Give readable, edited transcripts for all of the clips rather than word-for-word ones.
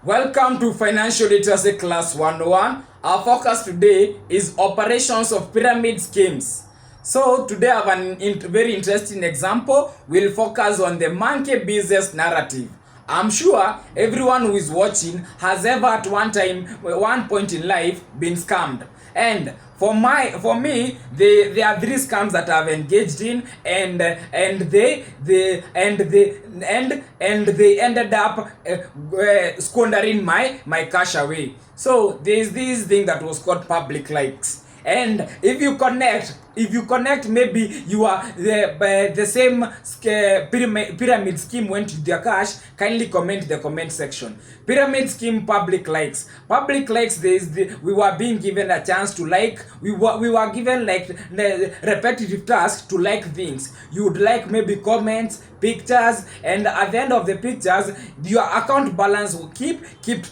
Welcome to Financial Literacy Class 101. Our focus today is operations of pyramid schemes. So today I have very interesting example. We'll focus on the monkey business narrative. I'm sure everyone who is watching has ever at one point in life been scammed. And for me, there are three scams that I've engaged in, and they ended up squandering my cash away. So there's this thing that was called public likes, and if you connect, maybe you are the same pyramid scheme went with your cash. Kindly comment the comment section. Pyramid scheme, public likes. Public likes, we were being given a chance to like. We were given like the repetitive task to like things. You would like maybe comments, pictures, and at the end of the pictures your account balance will keep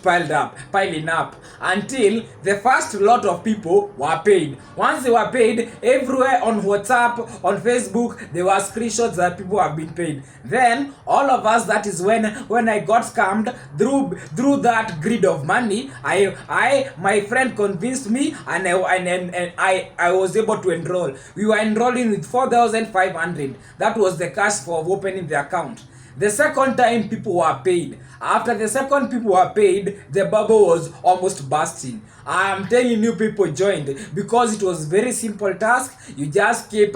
piling up until the first lot of people were paid. Once they were paid, everywhere on WhatsApp, on Facebook, there were screenshots that people have been paid. Then all of us, that is when I got scammed through that greed of money. My friend convinced me, and I was able to enroll. We were enrolling with 4,500. That was the cash for opening the account. The second time people were paid. After the second people were paid, the bubble was almost bursting. I'm telling you, people joined because it was very simple task. You just keep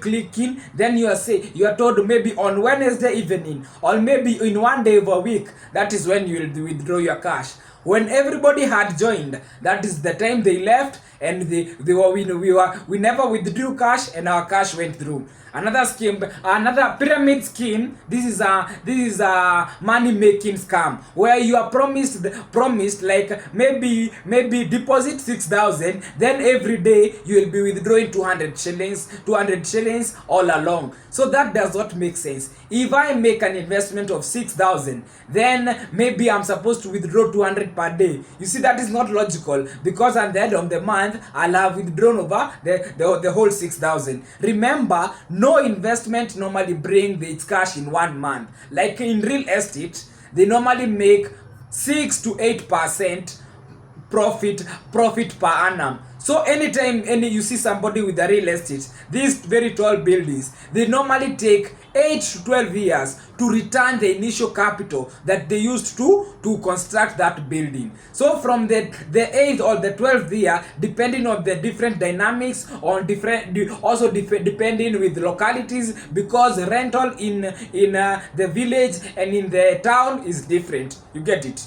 clicking. Then you are told maybe on Wednesday evening, or maybe in one day of a week. That is when you will withdraw your cash. When everybody had joined, that is the time they left, and we never withdrew cash, and our cash went through. Another scheme, another pyramid scheme. This is a money making scam where you are promised like maybe deposit 6,000, then every day you will be withdrawing 200 shillings all along. So that does not make sense. If I make an investment of 6,000, then maybe I'm supposed to withdraw 200 per day. You see, that is not logical, because at the end of the month I'll have withdrawn over the whole 6,000. Remember, no investment normally bring its cash in 1 month. Like in real estate, they normally make 6 to 8% profit per annum. So anytime you see somebody with a real estate, these very tall buildings, they normally take 8 to 12 years to return the initial capital that they used to construct that building. So from the 8th or the 12th year, depending on the different dynamics, on depending with localities, because rental in the village and in the town is different. You get it?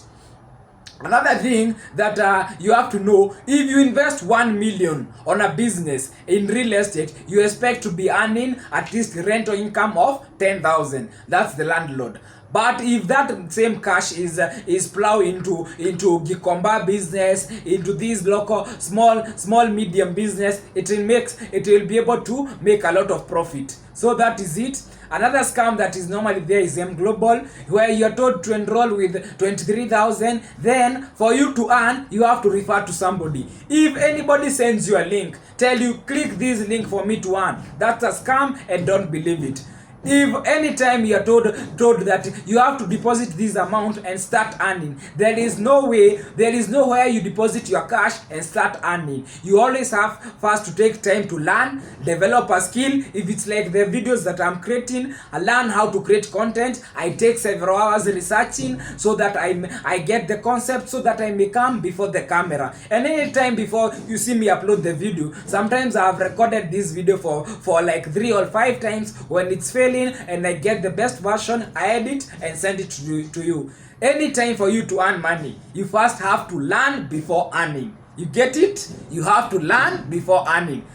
Another thing that you have to know, if you invest 1 million on a business in real estate, you expect to be earning at least rental income of 10,000. That's the landlord. But if that same cash is plowed into Gikomba business, into this local small medium business, it will be able to make a lot of profit. So that is it. Another scam that is normally there is M Global, where you're told to enroll with 23,000. Then for you to earn, you have to refer to somebody. If anybody sends you a link, tell you click this link for me to earn, that's a scam, and don't believe it. If anytime you are told that you have to deposit this amount and start earning, there is nowhere you deposit your cash and start earning. You always have first to take time to learn, develop a skill. If it's like the videos that I'm creating, I learn how to create content. I take several hours researching so that I get the concept, so that I may come before the camera. And anytime before you see me upload the video, sometimes I've recorded this video for like 3 or 5 times. When it's failing and I get the best version, I edit and send it to you. Anytime for you to earn money, you first have to learn before earning. You get it? You have to learn before earning.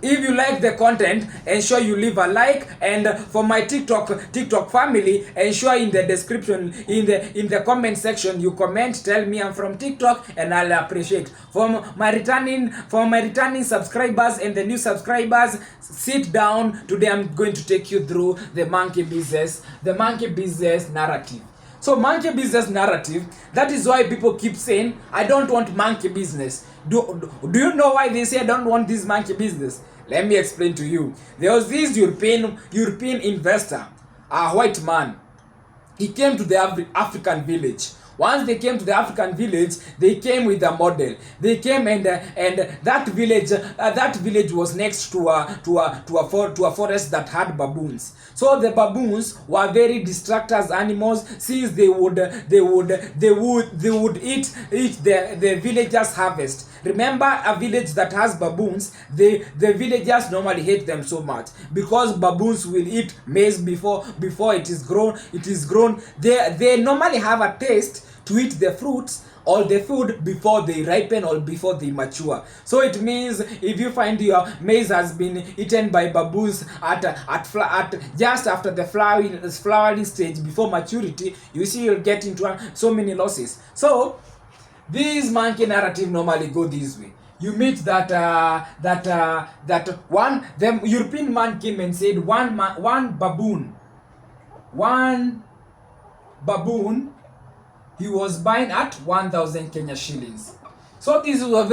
If you like the content, ensure you leave a like, and for my TikTok family, ensure in the description, in the comment section, you comment, tell me I'm from TikTok, and I'll appreciate. For my returning subscribers and the new subscribers, sit down. Today I'm going to take you through the monkey business narrative. So monkey business narrative, that is why people keep saying, I don't want monkey business. Do you know why they say I don't want this monkey business? Let me explain to you. There was this European investor, a white man. He came to the African village. Once they came to the African village, they came with a model. They came and that village was next to a forest that had baboons. So the baboons were very destructive animals, since they would eat the villagers' harvest. Remember, a village that has baboons, the villagers normally hate them so much, because baboons will eat maize before it is grown. They normally have a taste to eat the fruits or the food before they ripen or before they mature. So it means if you find your maize has been eaten by baboons at just after the flowering stage before maturity, you see you'll get into so many losses. So this monkey narrative normally go this way. You meet that the European man came and said one baboon he was buying at 1,000 Kenya shillings. So this was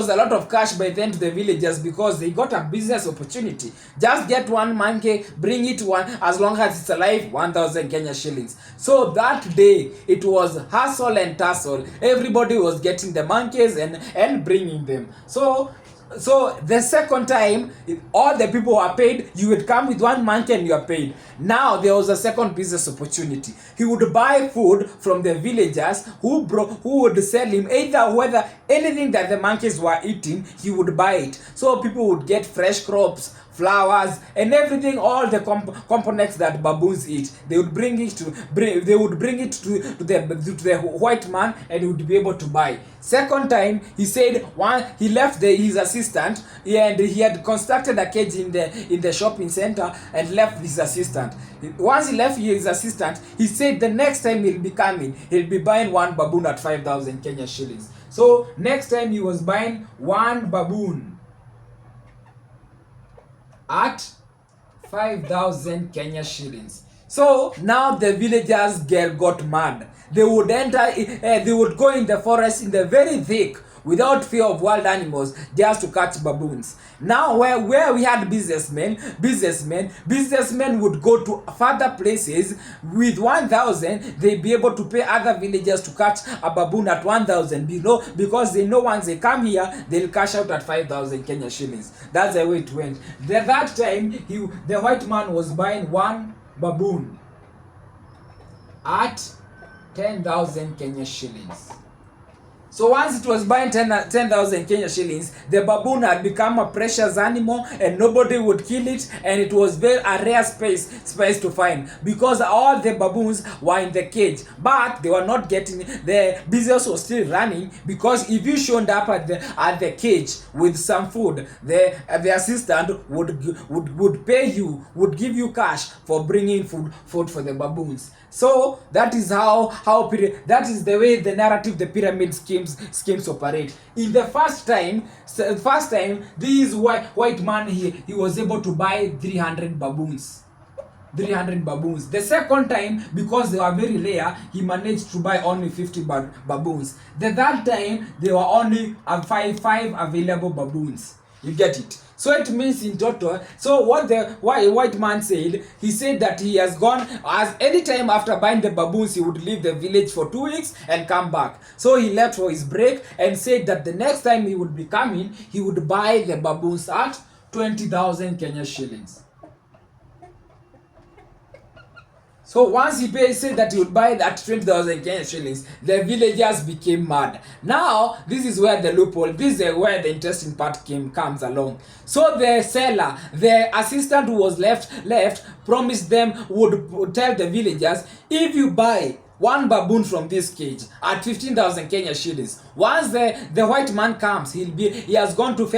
a lot of cash by then to the villagers, because they got a business opportunity. Just get one monkey, bring it one, as long as it's alive, 1,000 Kenya shillings. So that day it was hustle and tussle. Everybody was getting the monkeys and bringing them. So the second time, all the people were paid. You would come with one monkey and you are paid. Now there was a second business opportunity. He would buy food from the villagers who would sell him whether anything that the monkeys were eating, he would buy it. So people would get fresh crops, flowers, and everything, all the components that baboons eat. They would bring it to the white man, and he would be able to buy. Second time, he said he left his assistant, and he had constructed a cage in the shopping center and left his assistant. Once he left his assistant, he said the next time he'll be coming, he'll be buying one baboon at 5,000 Kenya shillings. So next time he was buying one baboon at 5,000 Kenya shillings. So now the villagers got mad. They would go in the forest in the very thick, without fear of wild animals, just to catch baboons. Now where we had businessmen would go to further places with 1,000. They'd be able to pay other villagers to catch a baboon at 1,000 because they know once they come here, they'll cash out at 5,000 Kenya shillings. That's the way it went. That time, the white man was buying one baboon at 10,000 Kenya shillings. So once it was buying 10,000 Kenya shillings, the baboon had become a precious animal and nobody would kill it, and it was a rare space to find, because all the baboons were in the cage, but they were not getting, the business was still running, because if you showed up at the cage with some food, the assistant would pay you, would give you cash for bringing food for the baboons. So that is that is the way the narrative, the pyramid schemes operate. In the first time this white man, he was able to buy 300 baboons. The second time, because they were very rare, he managed to buy only 50 baboons. The third time, there were only five available baboons. You get it? So it means in total, so what the white man said, he said that he has gone, as any time after buying the baboons, he would leave the village for 2 weeks and come back. So he left for his break and said that the next time he would be coming, he would buy the baboons at 20,000 Kenya shillings. So once he said that he would buy that 20,000 Kenya shillings, the villagers became mad. Now, this is where the loophole, this is where the interesting part comes along. So the seller, the assistant who was left, promised them, would tell the villagers, if you buy one baboon from this cage at 15,000 Kenya shillings, once the white man comes, he has gone to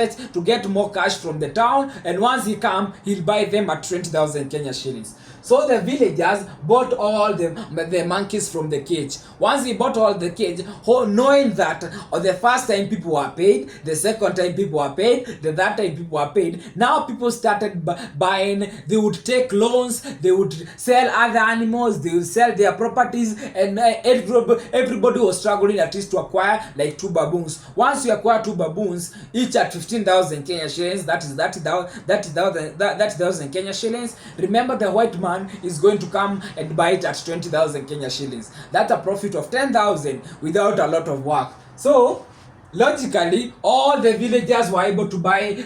get more cash from the town, and once he comes, he'll buy them at 20,000 Kenya shillings. So the villagers bought all the monkeys from the cage. Once he bought all the cage, knowing that the first time people were paid, the second time people were paid, the third time people were paid, now people started buying. They would take loans, they would sell other animals, they would sell their properties, and everybody was struggling at least to acquire like 2 baboons. Once you acquire 2 baboons, each at 15,000 Kenya shillings, that is 30,000 Kenya shillings. Remember, the white man man is going to come and buy it at 20,000 Kenya shillings. That's a profit of 10,000 without a lot of work. So logically all the villagers were able to buy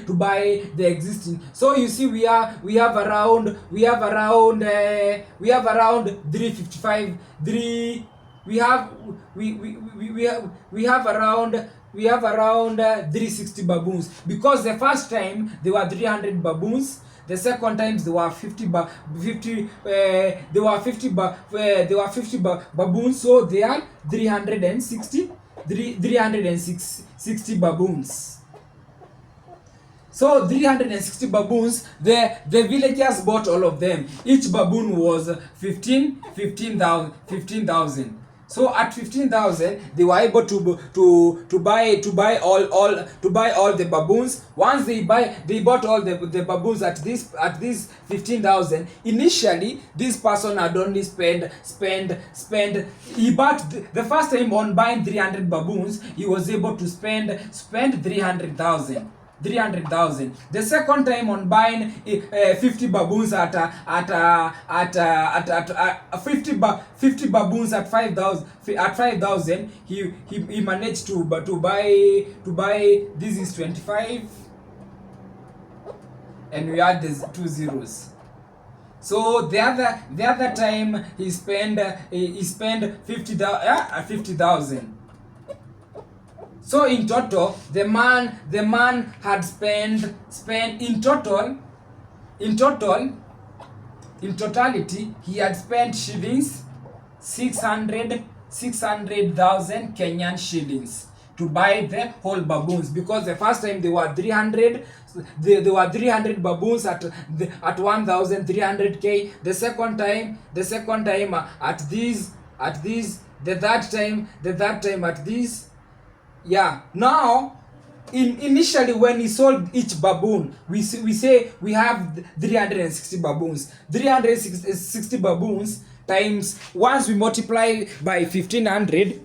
the existing. So you see we have around 355 we have around 360 baboons, because the first time there were 300 baboons, the second time there were 50 baboons, so they are 360 baboons. So 360 baboons, the villagers bought all of them. Each baboon was 15,000. So at 15,000 they were able to buy all the baboons. Once they bought all the baboons at this 15,000. Initially this person had only spend he bought the first time on buying 300 baboons, he was able to spend 300,000. The second time on buying 50 baboons at 50 baboons at 5,000, he managed to buy this is 25, and we add these 2 zeros. So the other time he spent 50,000. So in total, the man had spent in totality he had spent shillings 600,000 Kenyan shillings to buy the whole baboons, because the first time there were 300 baboons at 1,300k. The second time at this, the third time at this. Yeah, now initially when he sold each baboon, we say we have 360 baboons. 360 baboons times, once we multiply by 1500,